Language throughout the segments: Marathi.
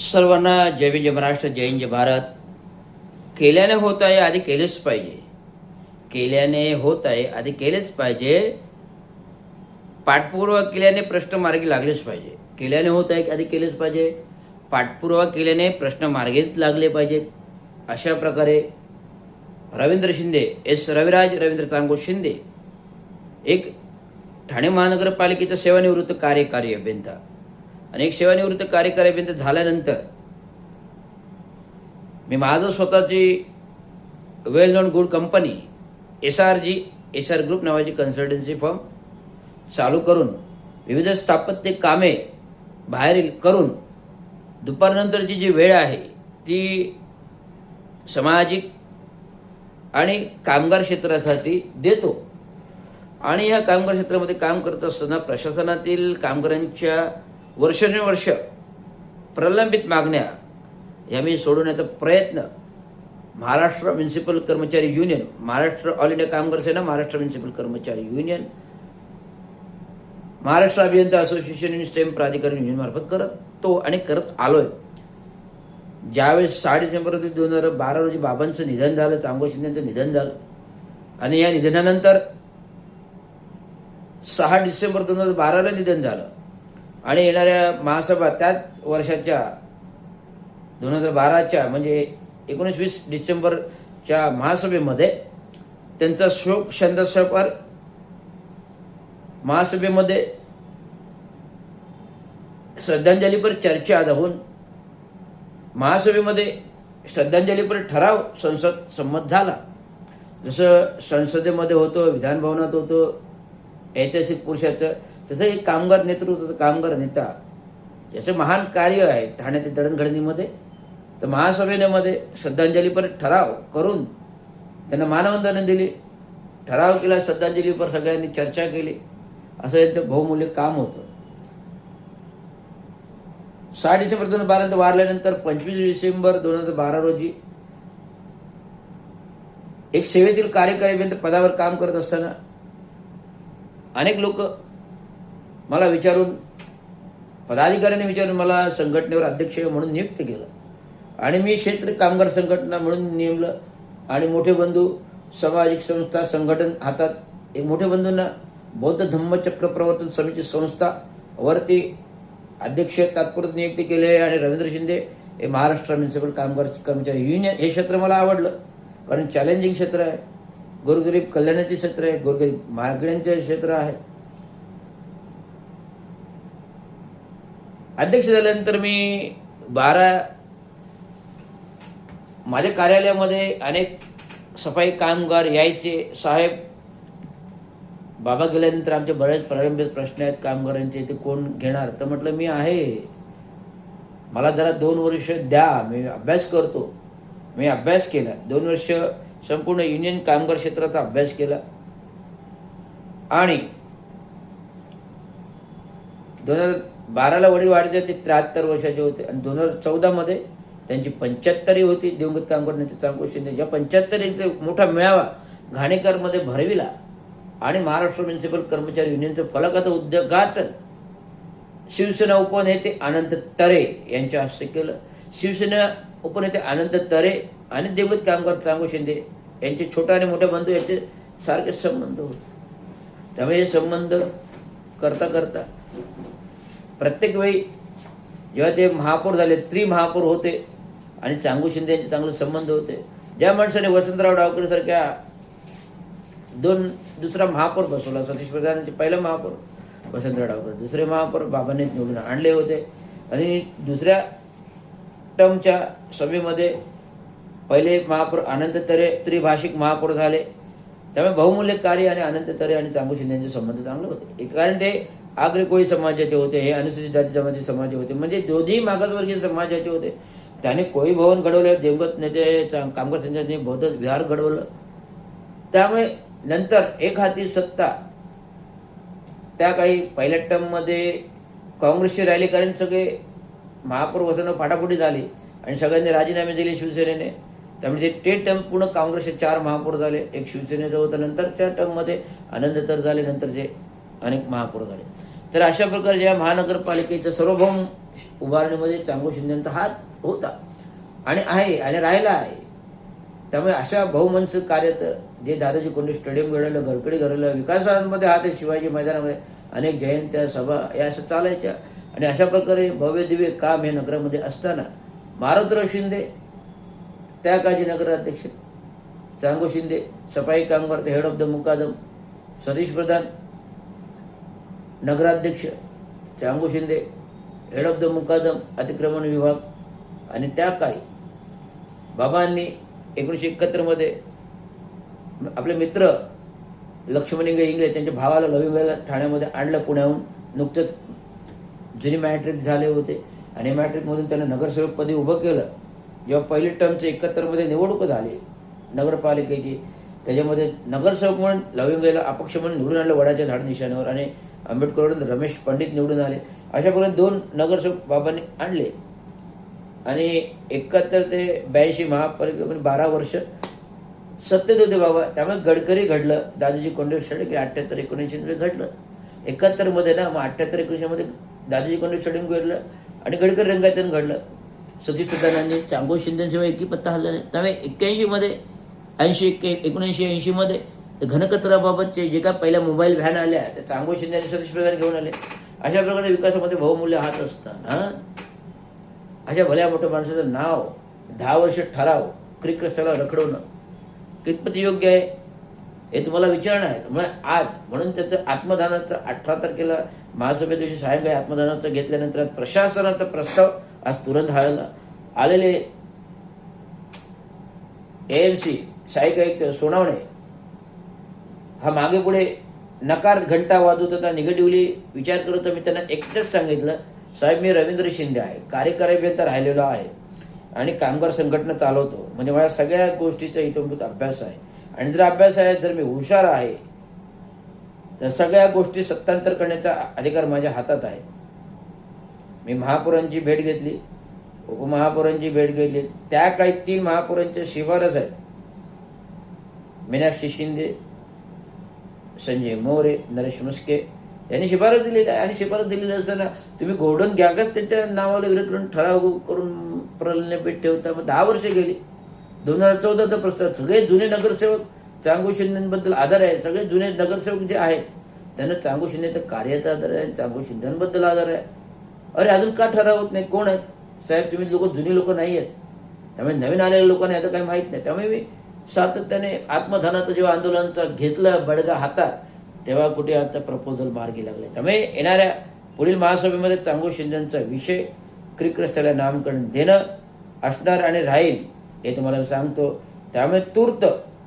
सर्वांना जय भीम, जय महाराष्ट्र, जय हिंद, जय भारत. केल्याने होत आहे आधी केलेच पाहिजे. केल्याने होत आहे आधी केलेच पाहिजे. पाठपुरावा केल्याने प्रश्न मार्गी लागलेच पाहिजे. केल्याने होत आहे आधी केलेच पाहिजे. पाठपुरावा केल्याने प्रश्न मार्गीच लागले पाहिजेत. अशा प्रकारे रवींद्र शिंदे, रविराज रवींद्र तांगो शिंदे, एक ठाणे महानगरपालिकेचा सेवानिवृत्त कार्यकारी अभियंता आणि एक सेवानिवृत्त कार्यकारी अभियंता झाल्यानंतर मी माझं स्वतःची well known good company SR group नावाची कन्सल्टन्सी फर्म चालू करून विविध स्थापत्य कामे बाहेरील करून दुपारनंतरची जी वेळ आहे ती सामाजिक आणि कामगार क्षेत्रासाठी देतो. आणि या कामगार क्षेत्रामध्ये काम करत असताना प्रशासनातील कामगारांच्या वर्षानुवर्ष प्रलंबित मागण्या या मी सोडवण्याचा प्रयत्न महाराष्ट्र म्युनिसिपल कर्मचारी युनियन, महाराष्ट्र ऑल इंडिया कामगार सेना, महाराष्ट्र म्युनिसिपल कर्मचारी युनियन, महाराष्ट्र अभियंता असोसिएशन आणि स्टेम प्राधिकरण युनियन मार्फत करतो आणि करत आलोय. ज्यावेळेस 6 डिसेंबर 2012 रोजी बाबांचं निधन झालं, तांगो शिंदेचं निधन झालं आणि या निधनानंतर 6 डिसेंबर 2012ला निधन झालं आणि येणाऱ्या महासभा त्याच वर्षाच्या 2012च्या म्हणजे 19-20 डिसेंबरच्या महासभेमध्ये त्यांचा शोक संदेशापर महासभेमध्ये श्रद्धांजलीपर चर्चा होऊन महासभेमध्ये श्रद्धांजलीपर ठराव संसद संमत झाला. जसं संसदेमध्ये होतं, विधानभवनात होतं ऐतिहासिक पुरुषाचं, तसं एक कामगार नेतृत्व, कामगार नेता याचं महान कार्य आहे ठाण्यातील दळणघडणीमध्ये. तर महासभेमध्ये श्रद्धांजलीपर ठराव करून त्यांना मानवंदना दिली, ठराव केला, श्रद्धांजलीपर सगळ्यांनी चर्चा केली. असं यांचं बहुमूल्य काम होतं. 6 डिसेंबर 2012 वारल्यानंतर 25 डिसेंबर 2012 रोजी एक सेवेतील कार्यकारी अभियंता पदावर काम करत असताना अनेक लोक मला विचारून, पदाधिकाऱ्यांनी विचारून मला संघटनेवर अध्यक्ष म्हणून नियुक्त केलं आणि मी क्षेत्र कामगार संघटना म्हणून नेमलं. आणि मोठे बंधू सामाजिक संस्था संघटन हातात एक मोठे बंधूंना बौद्ध धम्मचक्र प्रवर्तन समिती संस्था वरती अध्यक्ष तात्पुरते नियुक्ती केले. आणि रवींद्र शिंदे हे महाराष्ट्र म्युनिसिपल कामगार कर्मचारी युनियन हे क्षेत्र मला आवडलं, कारण चॅलेंजिंग क्षेत्र आहे, गोरगरीब कल्याणाचे क्षेत्र आहे, गोरगरीब मागण्यांचे क्षेत्र आहे. अध्यक्ष झाल्यानंतर मी माझ्या कार्यालयामध्ये अनेक सफाई कामगार यायचे, साहेब बाबा गेल्यानंतर आमचे बरेच प्रलंबित प्रश्न आहेत कामगारांचे, ते कोण घेणार? तर म्हटलं मी आहे, मला जरा 2 वर्ष द्या, मी अभ्यास करतो. मी अभ्यास केला, 2 वर्ष संपूर्ण युनियन कामगार क्षेत्राचा अभ्यास केला आणि 2012ला वडील वाढले ते 73 वर्षाचे होते आणि 2014 मध्ये त्यांची 75 होती. दिवंगत कामगार नेते तांगो शिंदे ज्या 75 मोठा मेळावा घाणेकरमध्ये भरविला आणि महाराष्ट्र म्युनिसिपल कर्मचारी युनियनचं फलकाचं उद्घाटन शिवसेना उपनेते अनंत तरे यांच्या हस्ते केलं. शिवसेना उपनेते अनंत तरे आणि दिवंगत कामगार तांगो शिंदे यांचे छोटा आणि मोठे बंधू याचे सारखे संबंध होते. त्यामुळे हे संबंध करता करता प्रत्येक वेळी जेव्हा ते महापौर झाले, त्रिमहापौर होते आणि तांगो शिंदे यांचे चांगले संबंध होते. ज्या माणसाने वसंतराव डावकर सारख्या दुसरा महापौर बसवला, सतीश प्रधानांचे पहिला महापौर वसंतराव डावकर, दुसरे महापौर बाबांनी निवडून आणले होते आणि दुसऱ्या टर्मच्या सभेमध्ये पहिले महापौर अनंत तरे त्रिभाषिक महापौर झाले. त्यामुळे बहुमूल्य कार्य आणि अनंत तरे आणि तांगो शिंदे यांचे संबंध चांगले होते. कारण ते आग्रे कोळी समाजाचे होते, हे अनुसूचित जाती जमाती समाजाचे होते, म्हणजे दोन्ही मागासवर्गीय समाजाचे होते. त्याने कोळी भवन घडवलं, दिवंगत नेते कामगार संघटनेने बौद्ध विहार घडवलं. त्यामुळे नंतर एक हाती सत्ता त्या काही पहिल्या टर्ममध्ये काँग्रेसची रॅली कारण सगळे महापौर वसणं फाटाफुटी झाली आणि सगळ्यांनी राजीनामे दिले शिवसेनेने. त्यामुळे ते टर्म पूर्ण काँग्रेसचे 4 महापौर झाले, एक शिवसेनेचं होतं. नंतरच्या टर्ममध्ये आनंद तर झाले, नंतर जे अनेक महापौर झाले. तर अशा प्रकारे या महानगरपालिकेचं सार्वभौम उभारणीमध्ये चांगू शिंदेचा हात होता आणि आहे आणि राहिला आहे. त्यामुळे अशा बहुमंच कार्यात जे दादाजी कोंडे स्टेडियम घडवलं, गडकरी घडवलं, विकासांमध्ये हात आहे, शिवाजी मैदानामध्ये अनेक जयंत्या सभा या असं चालायच्या. आणि अशा प्रकारे भव्य दिव्य काम हे नगरामध्ये असताना मारुतीराव शिंदे त्या काळचे नगराध्यक्ष, चांगू शिंदे सफाई कामगार हेड ऑफ द मुकादम, सतीश प्रधान नगराध्यक्ष, Changu Shinde head of the मुकादम अतिक्रमण विभाग. आणि त्या काळी बाबांनी 1971 आपले मित्र लक्ष्मणिंग इंगळे त्यांच्या भावाला लविंगला ठाण्यामध्ये आणलं पुण्याहून. नुकतंच जुनी मॅट्रिक झाले होते आणि मॅट्रिकमधून त्यांना नगरसेवक पदी उभं केलं. जेव्हा पहिली टर्मचे 71 निवडणूक झाली नगरपालिकेची, त्याच्यामध्ये नगरसेवक म्हणून लविंगला अपक्ष म्हणून निवडून आणलं वडाच्या झाड निशाण्यावर आणि आंबेडकरवरून रमेश पंडित निवडून आले. अशा प्रकारे 2 नगरसेवक बाबांनी आणले आणि 71 ते 82 महापालिकेमध्ये 12 वर्ष सत्तेत होते बाबा. त्यामुळे गडकरी घडलं, दादाजी कोंडे स्टेडियम 78-79 घडलं 71 ना, मग 78-79 दादाजी कोंडे स्टेडियम घडलं आणि गडकरी रंगायतन घडलं. सतीश प्रधानांनी चांगू शिंदेशिवाय एकही पत्ता हल्ला नाही. त्यामुळे 81 79-80 घनकचराबाबतचे जे काय पहिल्या मोबाईल व्हॅन आल्या त्या चांगू शिंदे आणि सतीश प्रधान घेऊन आले. अशा प्रकारे विकासामध्ये बहुमूल्य हात असताना अशा भल्या मोठ्या माणसाचं नाव 10 वर्ष ठराव क्रिक रस्त्याला रखडवणं कितपत योग्य आहे हे तुम्हाला विचारणं आहे. त्यामुळे आज म्हणून त्याचं आत्मदानाचं 18 तारखेला महासभे दिवशी सायंकाळी आत्मदानाचं घेतल्यानंतर प्रशासनाचा प्रस्ताव आज तुरंत हाळला आलेले AMC सहाय्यक आयुक्त सोनावणे हा मागे पुढे नकार घंटा वाजवत होता, निगेटिव्हली विचार करत होता. मी त्यांना एकटंच सांगितलं, साहेब मी रवींद्र शिंदे आहे, कार्यकारी अभियंता राहिलेलो आहे आणि कामगार संघटना चालवतो, म्हणजे माझ्या सगळ्या गोष्टीचा इतंभूत अभ्यास आहे आणि जर अभ्यास आहे, जर मी हुशार आहे तर सगळ्या गोष्टी सत्तांतर करण्याचा अधिकार माझ्या हातात आहे. मी महापौरांची भेट घेतली, उपमहापौरांची भेट घेतली. त्या काही 3 महापौरांच्या शिफारस आहेत, मीनाक्षी शिंदे, संजय मोरे, नरेश म्हस्के यांनी शिफारस दिलेली आहे. आणि शिफारस दिलेली असताना तुम्ही गोल्डन गँगच त्यांच्या नावाला विरोध करून ठराव करून प्रलंबित ठेवता. मग 10 वर्ष गेली. 2014चा प्रस्ताव, सगळे जुने नगरसेवक चांगू शिंदेबद्दल आधार आहे. सगळे जुने नगरसेवक जे आहेत त्यांना चांगू शिंदेचं कार्याचा आधार आहे, चांगू शिंदेबद्दल आधार आहे. अरे अजून का ठराव होत नाही? कोण आहेत साहेब? तुम्ही लोक जुनी लोक नाही आहेत, त्यामुळे नवीन आलेल्या लोकांना याचं काही माहीत नाही. त्यामुळे मी सातत्याने आत्मधनाचं जेव्हा आंदोलनाचं घेतलं बडगा हातात, तेव्हा कुठे आता प्रपोजल मार्गी लागले. त्यामुळे येणाऱ्या पुढील महासभेमध्ये चांगू शिंदेचा विषय क्रिक रस्त्याला नामकरण देणं असणार आणि राहील हे तुम्हाला सांगतो. त्यामुळे तूर्त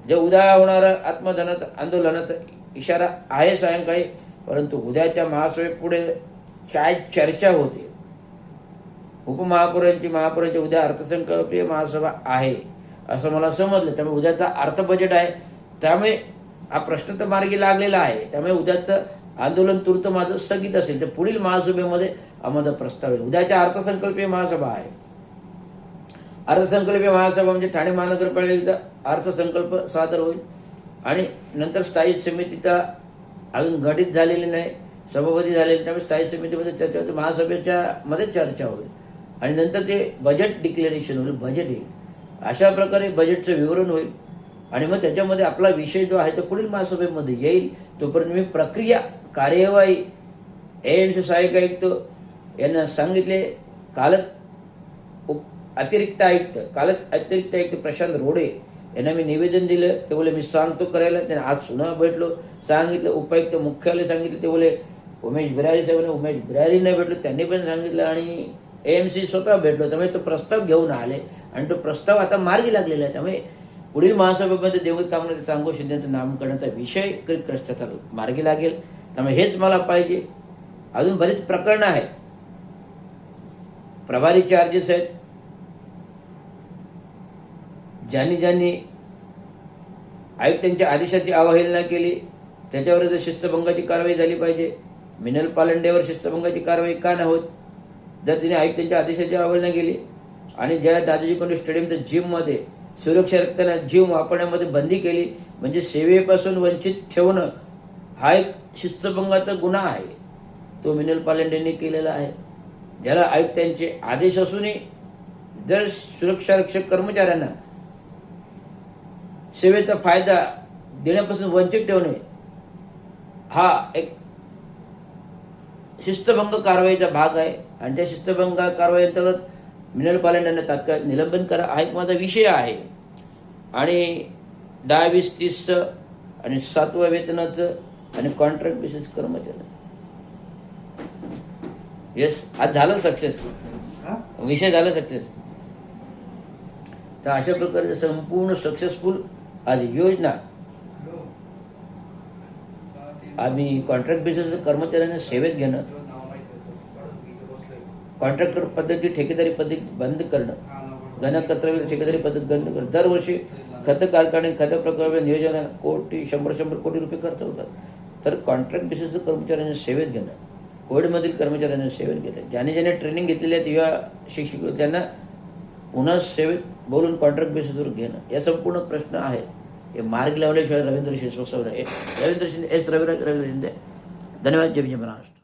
जे उद्या होणारं आत्मधनाचं आंदोलनाचा इशारा आहे सायंकाळी, परंतु उद्याच्या महासभेपुढे काय चर्चा होते. महापौरांची उद्या अर्थसंकल्पीय महासभा आहे असं मला समजलं. त्यामुळे उद्याचा अर्थ बजेट आहे, त्यामुळे हा प्रश्न तर मार्गी लागलेला आहे. त्यामुळे उद्याचं आंदोलन तूर्त माझं स्थगित असेल तर पुढील महासभेमध्ये आम्हाला प्रस्ताव येईल. उद्याच्या अर्थसंकल्पीय महासभा आहे. अर्थसंकल्पीय महासभा म्हणजे ठाणे महानगरपालिकेचा अर्थसंकल्प सादर होईल आणि नंतर स्थायी समितीचा अजून गठीत झालेली नाही, सभापती झालेली, त्यामुळे स्थायी समितीमध्ये चर्चा होते, महासभेच्या मध्ये चर्चा होईल आणि नंतर ते बजेट डिक्लेरेशन होईल, बजेट येईल. अशा प्रकारे बजेटचं विवरण होईल आणि मग त्याच्यामध्ये आपला विषय जो आहे तो पुढील महासभेमध्ये येईल. तोपर्यंत मी प्रक्रिया कार्यवाही AMC सहाय्यक आयुक्त यांना सांगितले. कालच अतिरिक्त आयुक्त प्रशांत रोडे यांना मी निवेदन दिलं. ते बोले मी सांगतो करायला. त्यांना आज सुद्धा भेटलो, सांगितलं. उपायुक्त मुख्यालय सांगितलं, ते बोले उमेश बिरारी साहेबांना, उमेश बिरारींना भेटलो, त्यांनी पण सांगितलं आणि AMC स्वतः भेटलो. त्यामुळे तो प्रस्ताव घेऊन आले आणि तो प्रस्ताव आता मार्गी लागलेला आहे. त्यामुळे पुढील महासभेमध्ये दिवंगत कामगार चांगू शिंदेचं नामकरणाचा विषय रस्त्याचा मार्गी लागेल. त्यामुळे हेच मला पाहिजे. अजून बरीच प्रकरणं आहेत, प्रभारी चार्जेस आहेत, ज्यांनी आयुक्तांच्या आदेशाची अवहेलना केली त्याच्यावर जर शिस्तभंगाची कारवाई झाली पाहिजे. मिनल पालंडेवर शिस्तभंगाची कारवाई का नाही होत? जर तिने आयुक्तांच्या आदेशाची अवहेलना केली आणि ज्या दादाजी कोंडे स्टेडियमच्या जिममध्ये सुरक्षा रक्ताना जिम वापरण्यामध्ये बंदी केली, म्हणजे सेवेपासून वंचित ठेवणं हा एक शिस्तभंगाचा गुन्हा आहे. तो मिनल पालंडेंनी केलेला आहे. ज्याला आयुक्तांचे आदेश असूनही जर सुरक्षा रक्षक कर्मचाऱ्यांना सेवेचा फायदा देण्यापासून वंचित ठेवणे हा एक शिस्तभंग कारवाईचा भाग आहे आणि त्या शिस्तभंग कारवाई अंतर्गत मिनल पालन यांना तात्काळ निलंबन करा हा एक माझा विषय आहे. आणि 10, 20, 30 आणि 7व्या वेतनाचं आणि कॉन्ट्रॅक्ट बेसिस कर्मचारी येस आज झालं सक्सेस, विषय झाला सक्सेस. तर अशा प्रकारचे संपूर्ण सक्सेसफुल आज योजना आम्ही कॉन्ट्रॅक्ट बेसिस कर्मचाऱ्यांना सेवेत घेणं, कॉन्ट्रॅक्टर पद्धती ठेकेदारी पद्धती बंद करणं, घनकचरा ठेकेदारी पद्धत बंद करणं. दरवर्षी खत कारखाने खत प्रकल्प नियोजन कोटी 100 कोटी रुपये खर्च होतात. तर कॉन्ट्रॅक्ट बेसिस कर्मचाऱ्यांना सेवेत घेणं, कोविडमधील कर्मचाऱ्यांना सेवेत घेणं, ज्याने ट्रेनिंग घेतलेली आहेत युवा शिक्षक त्यांना पुन्हा सेवेत बोलून कॉन्ट्रॅक्ट बेसिसवर घेणं, या संपूर्ण प्रश्न आहे. हे मार्ग लावल्याशिवाय रवींद्र शिंदे रवींद्र शिंदे धन्यवाद. जय महाराष्ट्र.